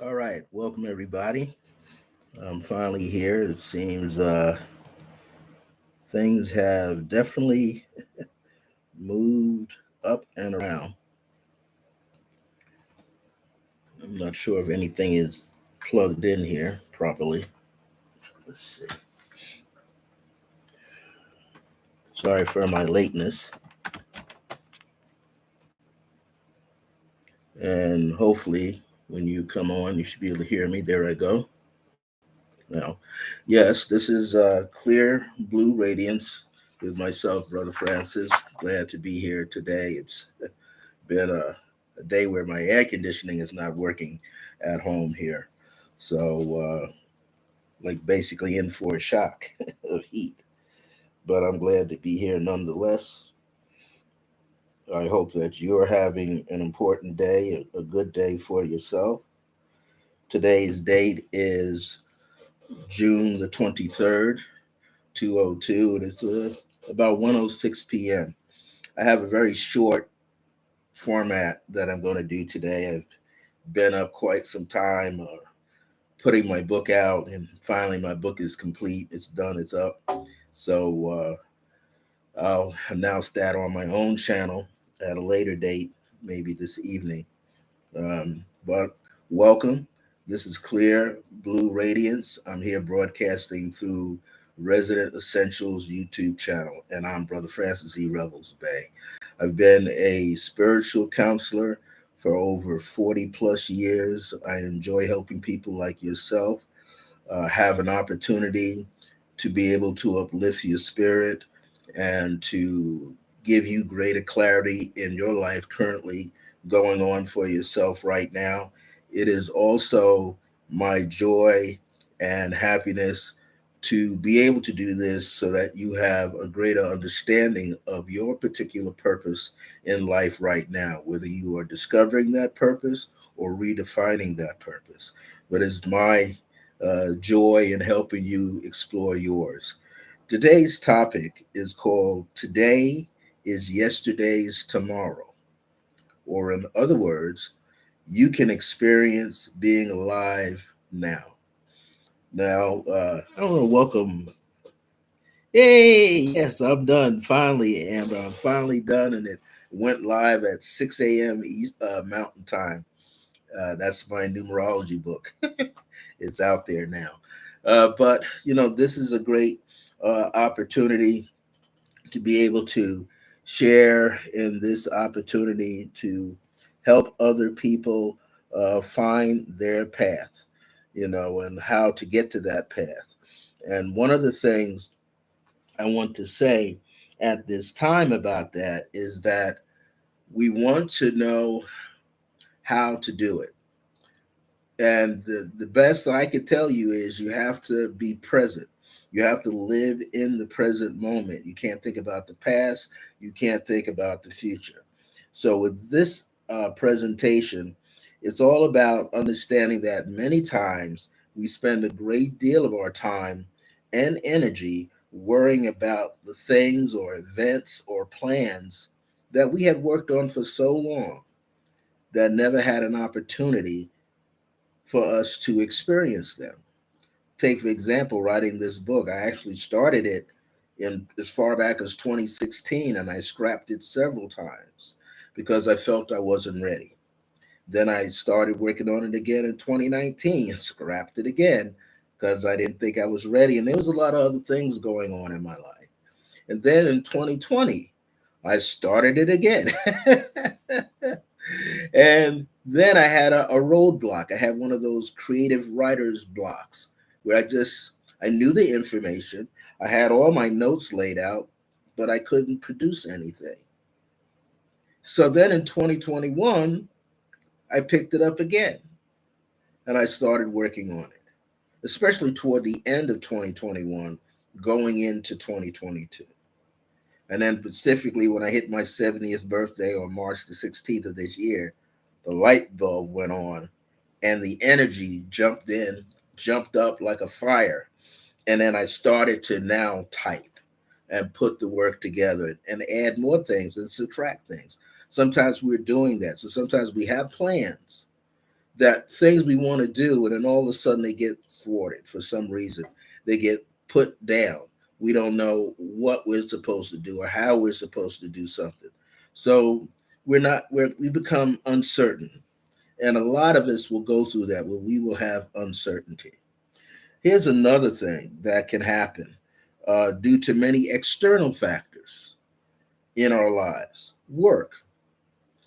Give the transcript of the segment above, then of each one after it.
All right, welcome everybody. I'm finally here. It seems things have definitely moved up and around. I'm not sure if anything is plugged in here properly. Let's see. Sorry for my lateness, and hopefully, when you come on, you should be able to hear me. There I go. Now, yes, this is Clear Blue Radiance with myself, Brother Francis. Glad to be here today. It's been a day where my air conditioning is not working at home here. So, like, basically in for a shock of heat. But I'm glad to be here nonetheless. I hope that you're having an important day, a good day for yourself. Today's date is June the 23rd, 2002, and it's about 1:06 p.m. I have a very short format that I'm going to do today. I've been up quite some time putting my book out, and finally my book is complete. It's done. It's up. So I'll announce that on my own channel at a later date, maybe this evening. But welcome. This is Clear Blue Radiance. I'm here broadcasting through Resident Essentials YouTube channel, and I'm Brother Francis E. Revels-Bey. I've been a spiritual counselor for over 40 plus years. I enjoy helping people like yourself have an opportunity to be able to uplift your spirit and to give you greater clarity in your life currently going on for yourself right now. It is also my joy and happiness to be able to do this so that you have a greater understanding of your particular purpose in life right now, whether you are discovering that purpose or redefining that purpose. But it's my joy in helping you explore yours. Today's topic is called Today is Yesterday's Tomorrow, or in other words, you can experience being alive now. Now, I want to welcome. Hey, yes, I'm done finally, Amber. I'm finally done, and it went live at 6 a.m. East, Mountain Time. That's my numerology book. It's out there now. But, this is a great opportunity to be able to share in this opportunity to help other people find their path, and how to get to that path. And one of the things I want to say at this time about that is that we want to know how to do it. And the best I could tell you is you have to be present. You have to live in the present moment. You can't think about the past. You can't think about the future. So, with this presentation, it's all about understanding that many times we spend a great deal of our time and energy worrying about the things or events or plans that we have worked on for so long that never had an opportunity for us to experience them. Take, for example, writing this book. I actually started it in as far back as 2016, and I scrapped it several times because I felt I wasn't ready. Then I started working on it again in 2019 and scrapped it again because I didn't think I was ready. And there was a lot of other things going on in my life. And then in 2020, I started it again. And then I had a roadblock. I had one of those creative writer's blocks where I knew the information. I had all my notes laid out, but I couldn't produce anything. So then in 2021, I picked it up again and I started working on it, especially toward the end of 2021, going into 2022. And then specifically when I hit my 70th birthday on March the 16th of this year, the light bulb went on and the energy jumped up like a fire. And then I started to now type and put the work together and add more things and subtract things. Sometimes we're doing that. So sometimes we have plans that things we want to do, and then all of a sudden they get thwarted for some reason. They get put down. We don't know what we're supposed to do or how we're supposed to do something. So we become uncertain. And a lot of us will go through that where we will have uncertainty. Here's another thing that can happen due to many external factors in our lives. Work.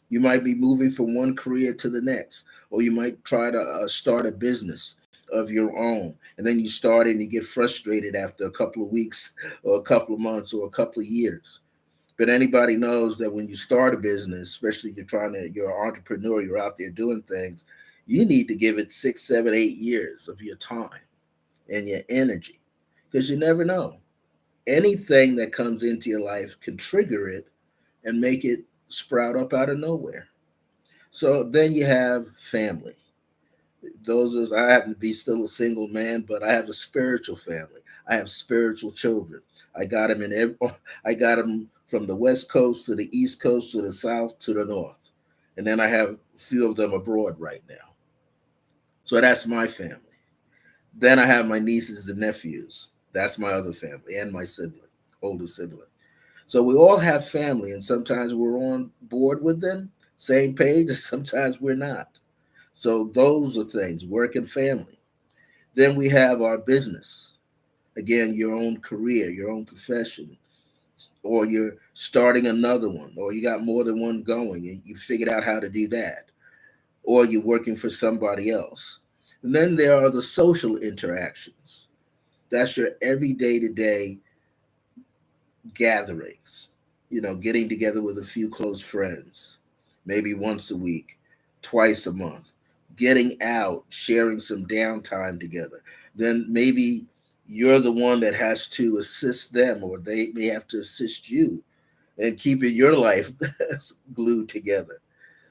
You might be moving from one career to the next, or you might try to start a business of your own. And then you start and you get frustrated after a couple of weeks, or a couple of months, or a couple of years. But anybody knows that when you start a business, especially you're an entrepreneur, you're out there doing things, you need to give it 6, 7, 8 years of your time and your energy, because you never know. Anything that comes into your life can trigger it and make it sprout up out of nowhere. So then you have family. Those is I happen to be still a single man, but I have a spiritual family. I have spiritual children. I got them in every, I got them from the west coast to the east coast to the south to the north, and then I have a few of them abroad right now. So that's my family. Then I have my nieces and nephews. That's my other family, and my sibling, older sibling. So we all have family, and sometimes we're on board with them, same page, and sometimes we're not. So those are things, work and family. Then we have our business. Again, your own career, your own profession, or you're starting another one, or you got more than one going and you figured out how to do that, or you're working for somebody else. And then there are the social interactions. That's your everyday to day gatherings, getting together with a few close friends, maybe once a week, twice a month, getting out, sharing some downtime together. Then maybe you're the one that has to assist them, or they may have to assist you and keeping your life glued together.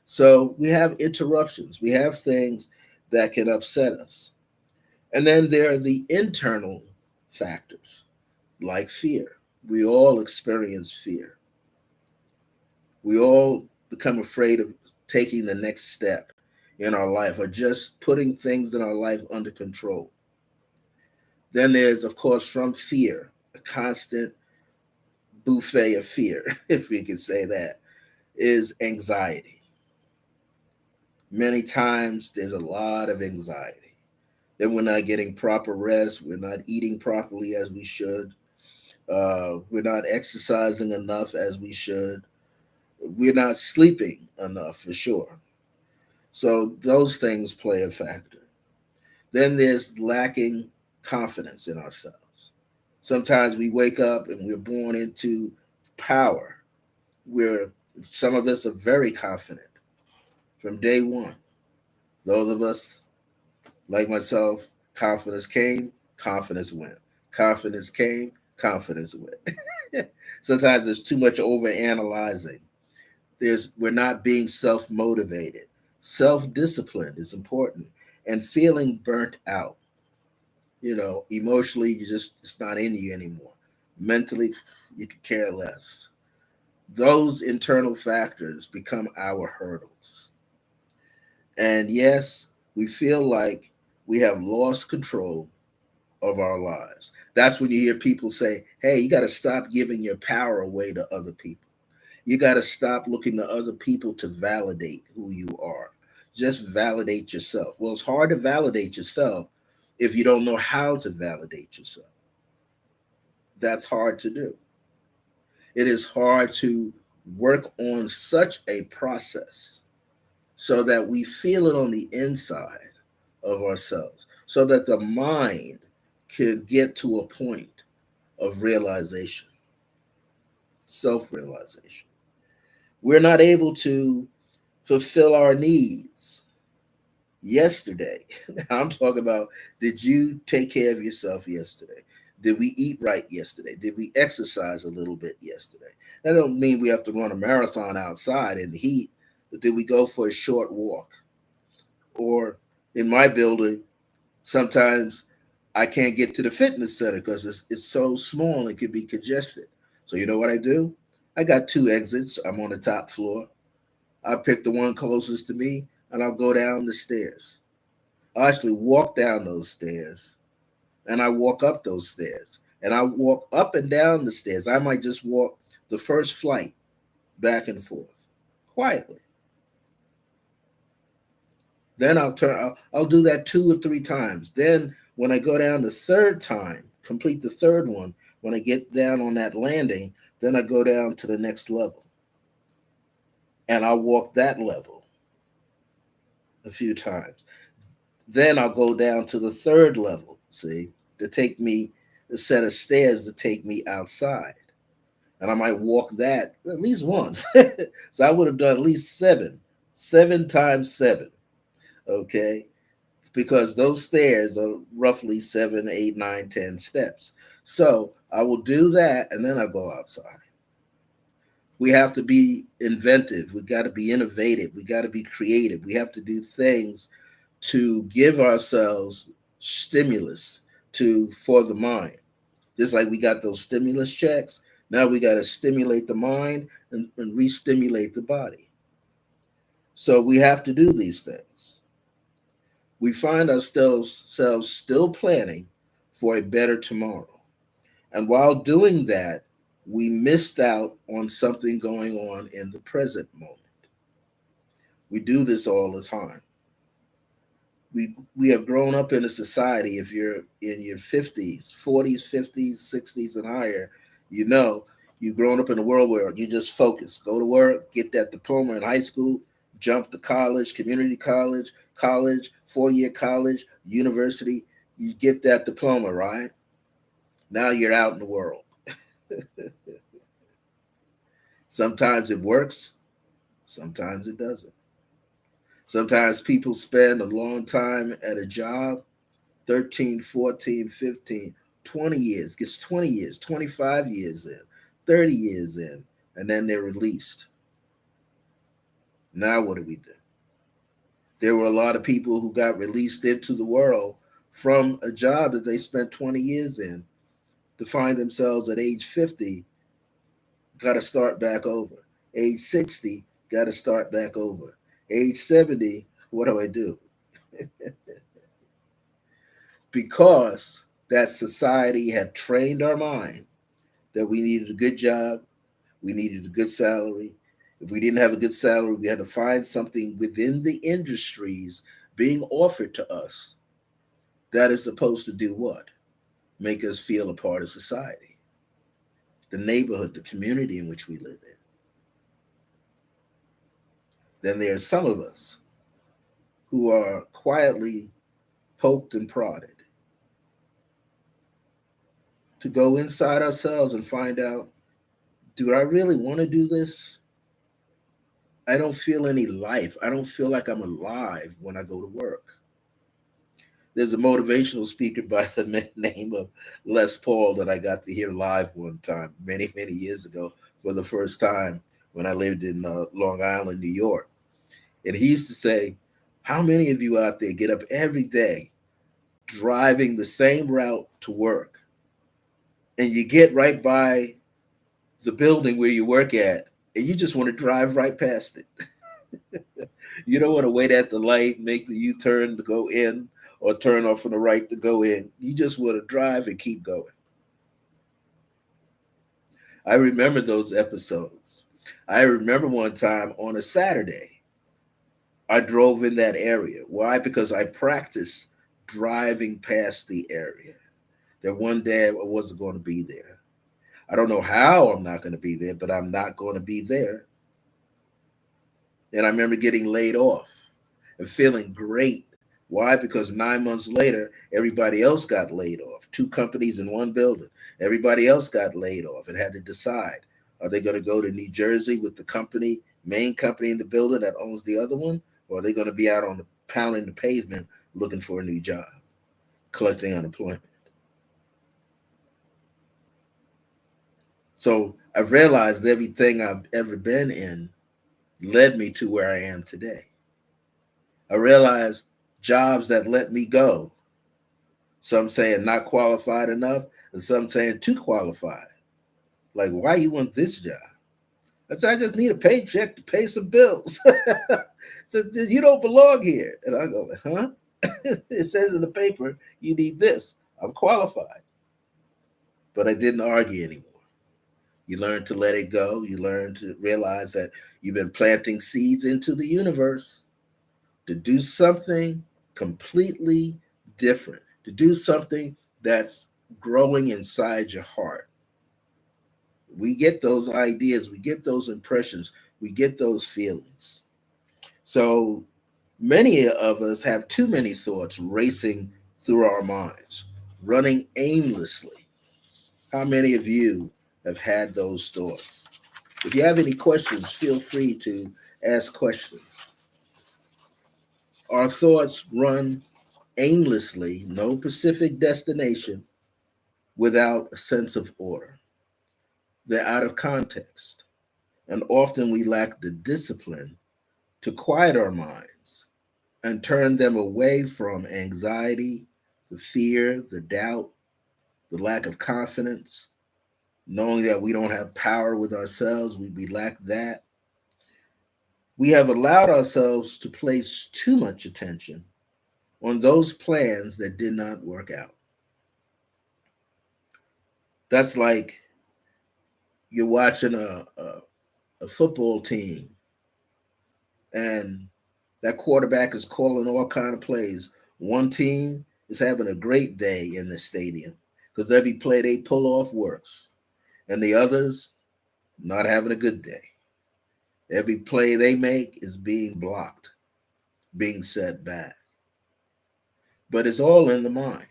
So we have interruptions, we have things that can upset us. And then there are the internal factors like fear. We all experience fear. We all become afraid of taking the next step in our life or just putting things in our life under control. Then there's, of course, from fear, a constant buffet of fear, if we could say that, is anxiety. Many times there's a lot of anxiety. Then we're not getting proper rest. We're not eating properly as we should. We're not exercising enough as we should. We're not sleeping enough for sure. So those things play a factor. Then there's lacking confidence in ourselves. Sometimes we wake up and we're born into power. We're Some of us are very confident from day one. Those of us like myself, confidence came, confidence went. Confidence came, confidence went. Sometimes there's too much over analyzing. We're not being self motivated. Self discipline is important, and feeling burnt out. Emotionally, it's not in you anymore. Mentally, you could care less. Those internal factors become our hurdles. And yes, we feel like we have lost control of our lives. That's when you hear people say, hey, you got to stop giving your power away to other people. You got to stop looking to other people to validate who you are. Just validate yourself. Well, it's hard to validate yourself if you don't know how to validate yourself. That's hard to do. It is hard to work on such a process so that we feel it on the inside of ourselves, so that the mind can get to a point of realization, self realization. We're not able to fulfill our needs yesterday. I'm talking about, did you take care of yourself yesterday? Did we eat right yesterday? Did we exercise a little bit yesterday? That don't mean we have to run a marathon outside in the heat, but did we go for a short walk? Or in my building, sometimes I can't get to the fitness center because it's so small and can be congested. So you know what I do? I got two exits. I'm on the top floor. I pick the one closest to me. and I'll go down the stairs. I'll actually walk down those stairs, and I walk up those stairs, and I walk up and down the stairs. I might just walk the first flight back and forth quietly. Then I'll do that 2 or 3 times. Then when I go down the third time, complete the third one, when I get down on that landing, then I go down to the next level. And I'll walk that level a few times. Then I'll go down to the third level, see, to take me a set of stairs to take me outside. And I might walk that at least once. So I would have done at least seven times seven. Okay. Because those stairs are roughly 7, 8, 9, 10 steps. So I will do that and then I go outside. We have to be inventive. We got to be innovative. We got to be creative. We have to do things to give ourselves stimulus for the mind. Just like we got those stimulus checks, now we got to stimulate the mind and re-stimulate the body. So we have to do these things. We find ourselves still planning for a better tomorrow. And while doing that, we missed out on something going on in the present moment. We do this all the time. We have grown up in a society, if you're in your 50s, 40s, 50s, 60s, and higher, you've grown up in a world where you just focus, go to work, get that diploma in high school, jump to college, community college, 4-year college, university, you get that diploma, right? Now you're out in the world. Sometimes it works, sometimes it doesn't. Sometimes people spend a long time at a job, 13, 14, 15, 20 years, gets 20 years, 25 years in, 30 years in, and then they're released. Now what do we do? There were a lot of people who got released into the world from a job that they spent 20 years in to find themselves at age 50, got to start back over. Age 60, got to start back over. Age 70, what do I do? Because that society had trained our mind that we needed a good job, we needed a good salary. If we didn't have a good salary, we had to find something within the industries being offered to us that is supposed to do what? Make us feel a part of society, the neighborhood, the community in which we live in. Then there are some of us who are quietly poked and prodded to go inside ourselves and find out, do I really want to do this? I don't feel any life. I don't feel like I'm alive when I go to work. There's a motivational speaker by the name of Les Paul that I got to hear live one time, many, many years ago, for the first time when I lived in Long Island, New York. And he used to say, how many of you out there get up every day driving the same route to work, and you get right by the building where you work at, and you just want to drive right past it? You don't want to wait at the light, make the U-turn to go in, or turn off on the right to go in. You just want to drive and keep going. I remember those episodes. I remember one time on a Saturday, I drove in that area. Why? Because I practiced driving past the area. That one day I wasn't going to be there. I don't know how I'm not going to be there, but I'm not going to be there. And I remember getting laid off and feeling great. Why? Because 9 months later, everybody else got laid off. 2 companies in one building. Everybody else got laid off and had to decide, are they going to go to New Jersey with the main company in the building that owns the other one? Or are they going to be out pounding the pavement looking for a new job, collecting unemployment? So I realized everything I've ever been in led me to where I am today. I realized jobs that let me go, some saying not qualified enough, and some saying too qualified. Like, why you want this job? I said, I just need a paycheck to pay some bills. So you don't belong here. And I go, huh? It says in the paper, you need this. I'm qualified. But I didn't argue anymore. You learn to let it go. You learn to realize that you've been planting seeds into the universe to do something completely different, to do something that's growing inside your heart. We get those ideas, we get those impressions, we get those feelings. So many of us have too many thoughts racing through our minds, running aimlessly. How many of you have had those thoughts? If you have any questions, feel free to ask questions. Our thoughts run aimlessly, no specific destination, without a sense of order. They're out of context, and often we lack the discipline to quiet our minds and turn them away from anxiety, the fear, the doubt, the lack of confidence, knowing that we don't have power with ourselves, we lack that. We have allowed ourselves to place too much attention on those plans that did not work out. That's like you're watching a football team and that quarterback is calling all kind of plays. One team is having a great day in the stadium because every play they pull off works, and the others not having a good day. Every play they make is being blocked, being set back. But it's all in the mind.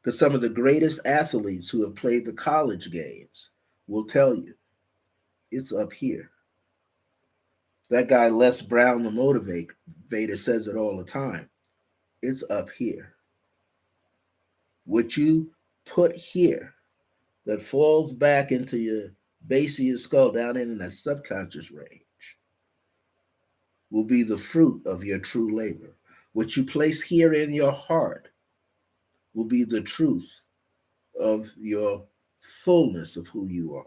Because some of the greatest athletes who have played the college games will tell you it's up here. That guy, Les Brown, the motivator, says it all the time. It's up here. What you put here that falls back into your base of your skull down in that subconscious range will be the fruit of your true labor. What you place here in your heart will be the truth of your fullness of who you are.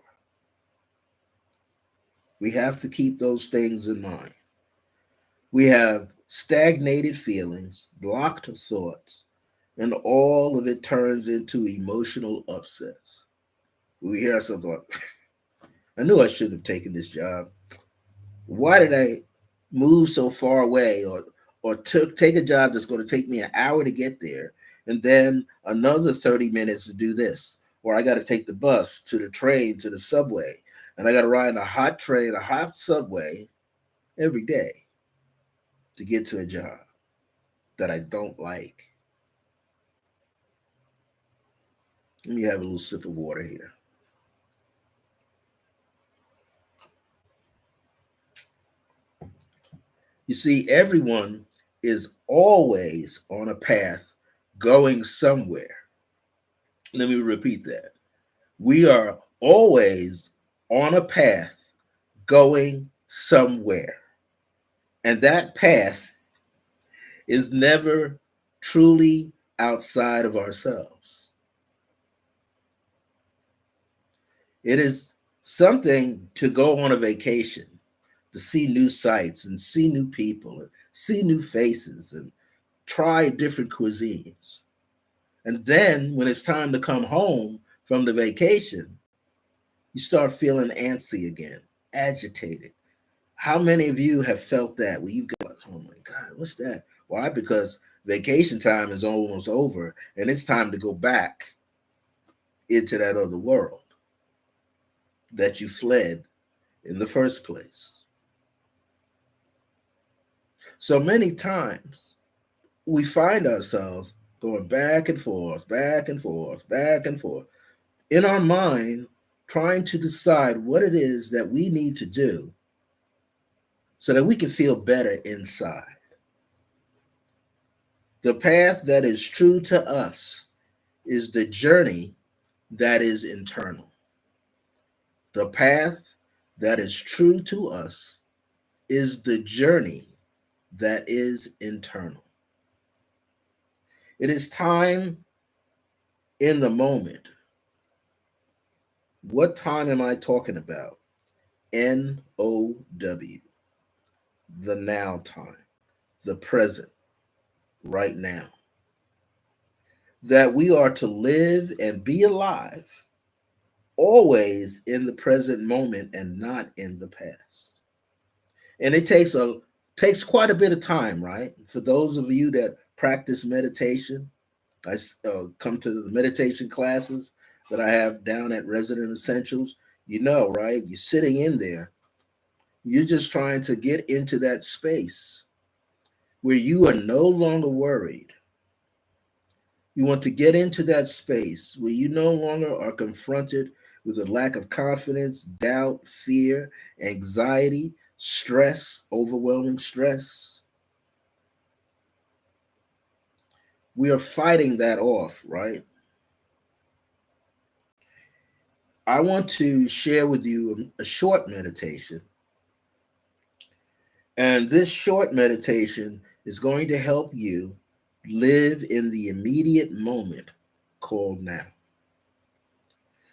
We have to keep those things in mind. We have stagnated feelings, blocked thoughts, and all of it turns into emotional upsets. We hear ourselves going, I knew I shouldn't have taken this job. Why did I move so far away or take a job that's going to take me an hour to get there and then another 30 minutes to do this? Or I got to take the bus to the train to the subway, and I got to ride in a hot train, a hot subway every day to get to a job that I don't like. Let me have a little sip of water here. You see, everyone is always on a path going somewhere. Let me repeat that. We are always on a path going somewhere. And that path is never truly outside of ourselves. It is something to go on a vacation, to see new sights and see new people and see new faces and try different cuisines. And then when it's time to come home from the vacation, you start feeling antsy again, agitated. How many of you have felt that where you go, oh my God, what's that? Why? Because vacation time is almost over and it's time to go back into that other world that you fled in the first place. So many times we find ourselves going back and forth, back and forth, back and forth in our mind, trying to decide what it is that we need to do so that we can feel better inside. The path that is true to us is the journey that is internal. The path that is true to us is the journey that is internal. It is time in the moment. What time am I talking about? NOW. the now time, the present, right now. That we are to live and be alive always in the present moment and not in the past. And it takes quite a bit of time, right? For those of you that practice meditation, I come to the meditation classes that I have down at Resident Essentials. You know, right? You're sitting in there. You're just trying to get into that space where you are no longer worried. You want to get into that space where you no longer are confronted with a lack of confidence, doubt, fear, anxiety, stress, overwhelming stress. We are fighting that off, right? I want to share with you a short meditation. And this short meditation is going to help you live in the immediate moment called now.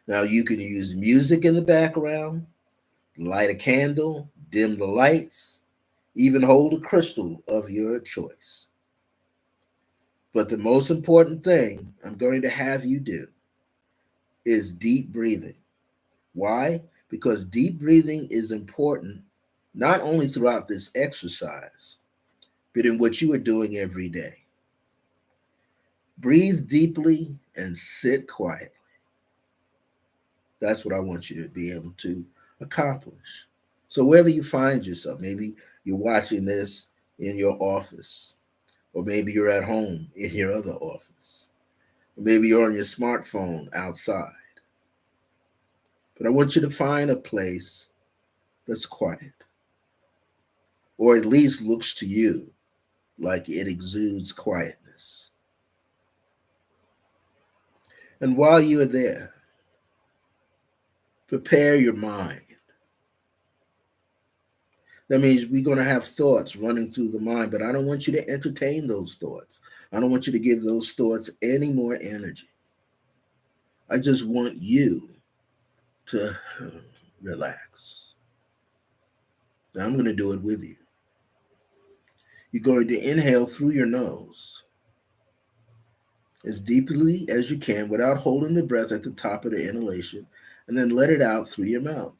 Now, you can use music in the background, light a candle, dim the lights, even hold a crystal of your choice. But the most important thing I'm going to have you do is deep breathing. Why? Because deep breathing is important not only throughout this exercise, but in what you are doing every day. Breathe deeply and sit quietly. That's what I want you to be able to accomplish. So wherever you find yourself, maybe you're watching this in your office, or maybe you're at home in your other office, or maybe you're on your smartphone outside. But I want you to find a place that's quiet, or at least looks to you like it exudes quietness. And while you are there, prepare your mind. That means we're going to have thoughts running through the mind, but I don't want you to entertain those thoughts. I don't want you to give those thoughts any more energy. I just want you to relax. Now I'm going to do it with you. You're going to inhale through your nose as deeply as you can without holding the breath at the top of the inhalation, and then let it out through your mouth.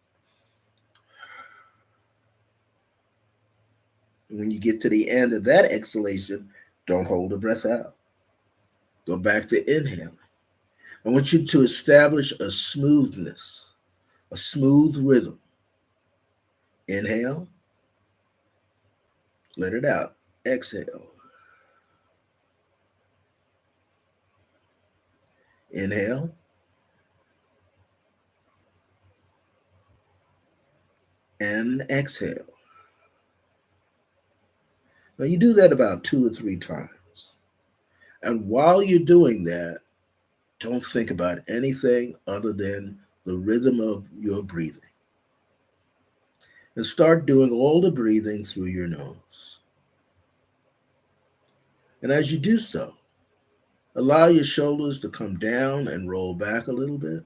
And when you get to the end of that exhalation, don't hold the breath out. Go back to inhaling. I want you to establish a smoothness, a smooth rhythm. Inhale, let it out. Exhale. Inhale. And exhale. Now you do that about 2 or 3 times. And while you're doing that, don't think about anything other than the rhythm of your breathing. And start doing all the breathing through your nose. And as you do so, allow your shoulders to come down and roll back a little bit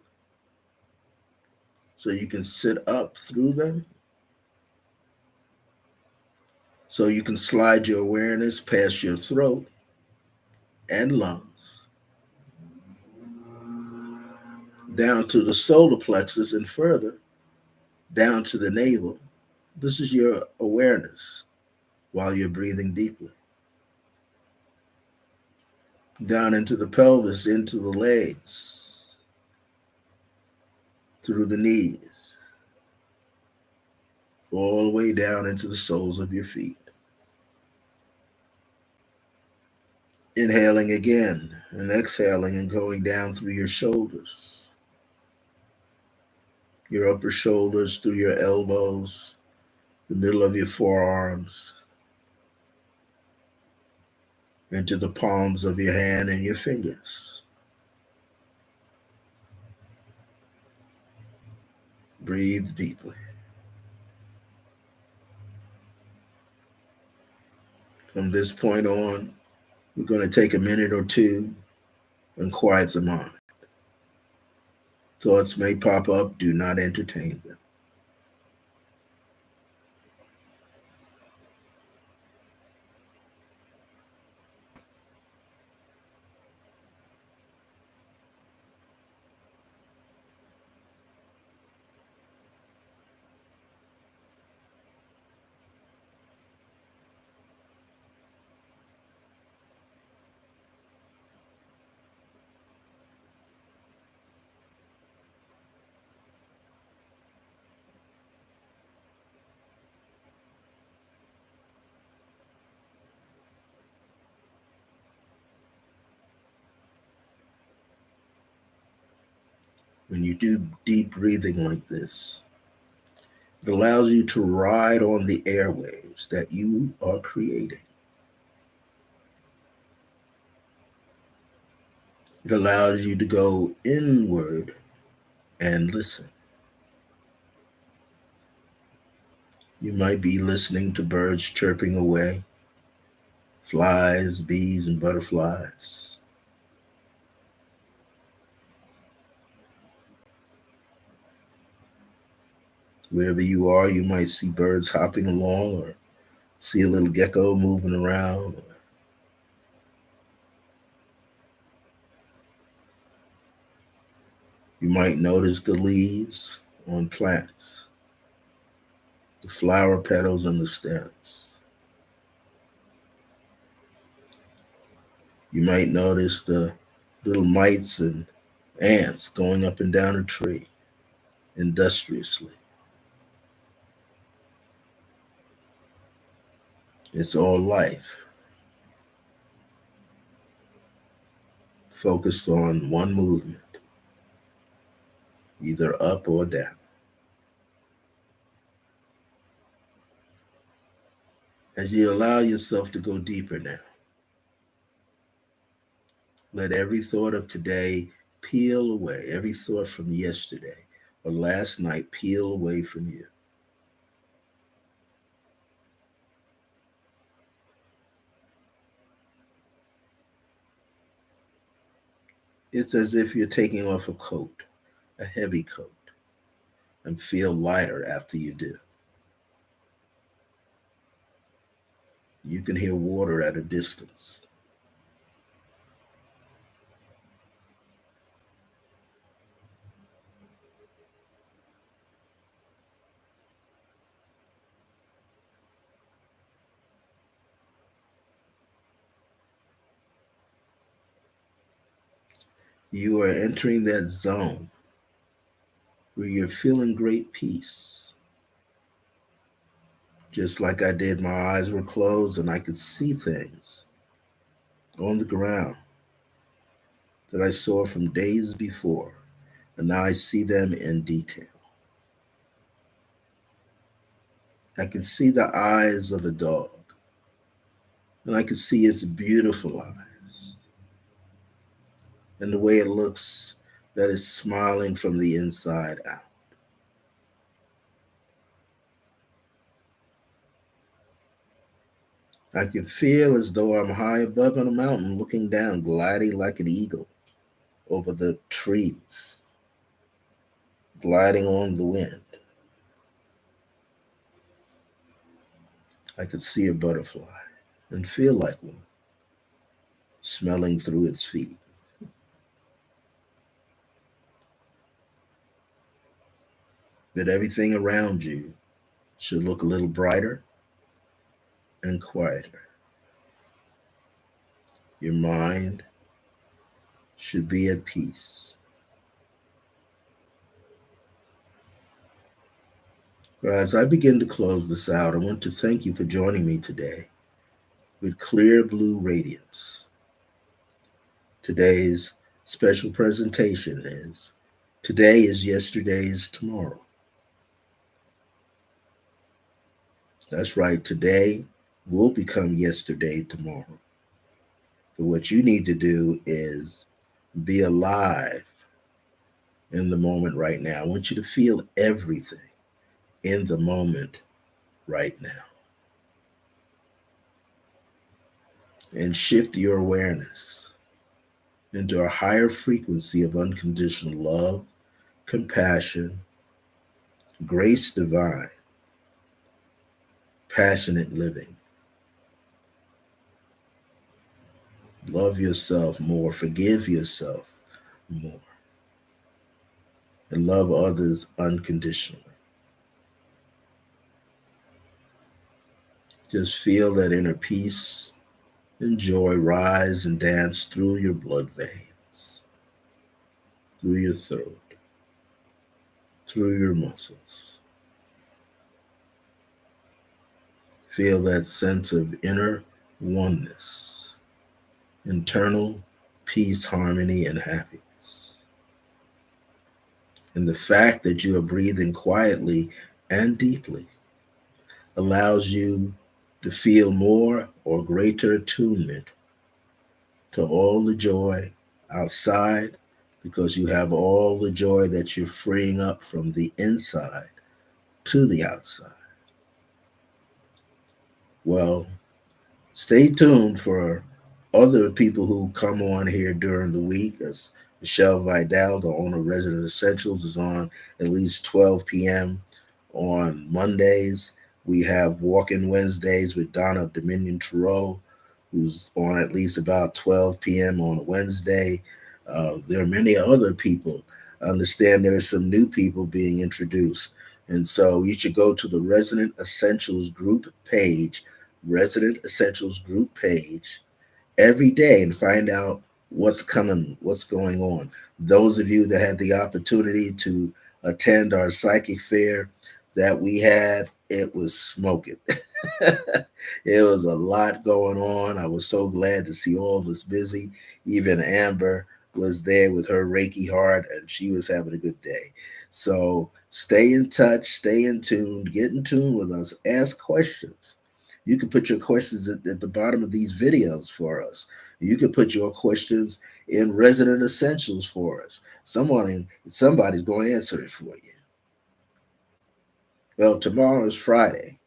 so you can sit up through them. So you can slide your awareness past your throat and lungs, down to the solar plexus and further, down to the navel. This is your awareness while you're breathing deeply. Down into the pelvis, into the legs, through the knees, all the way down into the soles of your feet. Inhaling again and exhaling and going down through your shoulders, your upper shoulders, through your elbows, the middle of your forearms, into the palms of your hand and your fingers. Breathe deeply. From this point on, we're going to take a minute or two and quiet the mind. Thoughts may pop up, do not entertain them. When you do deep breathing like this, it allows you to ride on the airwaves that you are creating. It allows you to go inward and listen. You might be listening to birds chirping away, flies, bees, and butterflies. Wherever you are, you might see birds hopping along or see a little gecko moving around. You might notice the leaves on plants, the flower petals on the stems. You might notice the little mites and ants going up and down a tree industriously. It's all life, focused on one movement, either up or down. As you allow yourself to go deeper now, let every thought of today peel away, every thought from yesterday or last night peel away from you. It's as if you're taking off a coat, a heavy coat, and feel lighter after you do. You can hear water at a distance. You are entering that zone where you're feeling great peace. Just like I did, my eyes were closed and I could see things on the ground that I saw from days before, and now I see them in detail. I can see the eyes of a dog, and I can see its beautiful eyes, and the way it looks that is smiling from the inside out. I can feel as though I'm high above on a mountain looking down, gliding like an eagle over the trees, gliding on the wind. I could see a butterfly and feel like one, smelling through its feet. But everything around you should look a little brighter and quieter. Your mind should be at peace. As I begin to close this out, I want to thank you for joining me today with Clear Blue Radiance. Today's special presentation is Today is Yesterday's Tomorrow. That's right, today will become yesterday tomorrow. But what you need to do is be alive in the moment right now. I want you to feel everything in the moment right now. And shift your awareness into a higher frequency of unconditional love, compassion, grace divine, passionate living. Love yourself more, forgive yourself more, and love others unconditionally. Just feel that inner peace and joy rise and dance through your blood veins, through your throat, through your muscles. Feel that sense of inner oneness, internal peace, harmony, and happiness. And the fact that you are breathing quietly and deeply allows you to feel more or greater attunement to all the joy outside because you have all the joy that you're freeing up from the inside to the outside. Well, stay tuned for other people who come on here during the week. As Michelle Vidal, the owner of Resident Essentials, is on at least 12 p.m. on Mondays. We have Walk-In Wednesdays with Donna Dominion Thoreau, who's on at least about 12 p.m. on a Wednesday. There are many other people. I understand there are some new people being introduced. And so you should go to the Resident Essentials group page, Resident Essentials group page, every day and find out what's coming, what's going on. Those of you that had the opportunity to attend our psychic fair that we had, it was smoking. It was a lot going on. I was so glad to see all of us busy. Even Amber was there with her Reiki heart, and she was having a good day. So stay in touch, stay in tune, get in tune with us, ask questions. You can put your questions at the bottom of these videos for us. You can put your questions in Resident Essentials for us. Somebody's going to answer it for you. Well, tomorrow is Friday.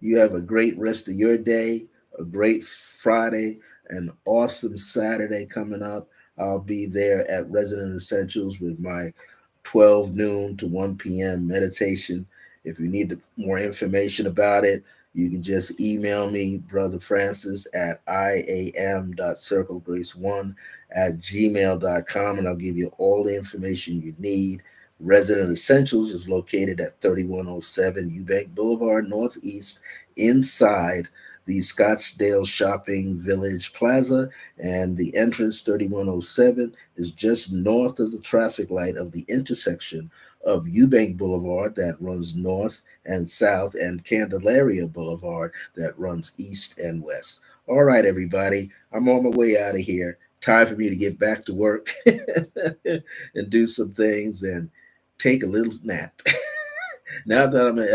You have a great rest of your day, a great Friday, an awesome Saturday coming up. I'll be there at Resident Essentials with my 12 noon to 1 p.m. meditation. If you need more information about it, you can just email me, Brother Francis, at iam.circlegrace1@gmail.com, and I'll give you all the information you need. Resident Essentials is located at 3107 Eubank Boulevard, Northeast, inside the Scottsdale Shopping Village Plaza, and the entrance 3107 is just north of the traffic light of the intersection of Eubank Boulevard that runs north and south, and Candelaria Boulevard that runs east and west. All right, everybody, I'm on my way out of here. Time for me to get back to work and do some things and take a little nap. Now that I'm an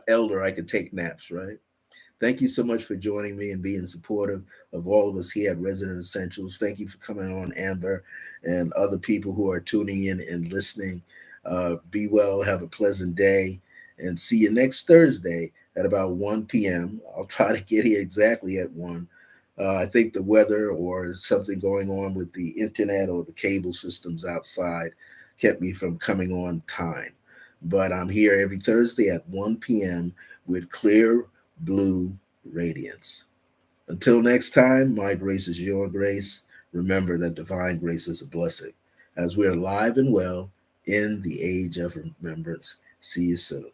elder, I can take naps, right? Thank you so much for joining me and being supportive of all of us here at Resident Essentials. Thank you for coming on, Amber, and other people who are tuning in and listening. Be well, have a pleasant day, and see you next Thursday at about 1 p.m. I'll try to get here exactly at 1. I think the weather or something going on with the internet or the cable systems outside kept me from coming on time. But I'm here every Thursday at 1 p.m. with clear blue radiance. Until next time, my grace is your grace. Remember that divine grace is a blessing. As we're alive and well in the age of remembrance, see you soon.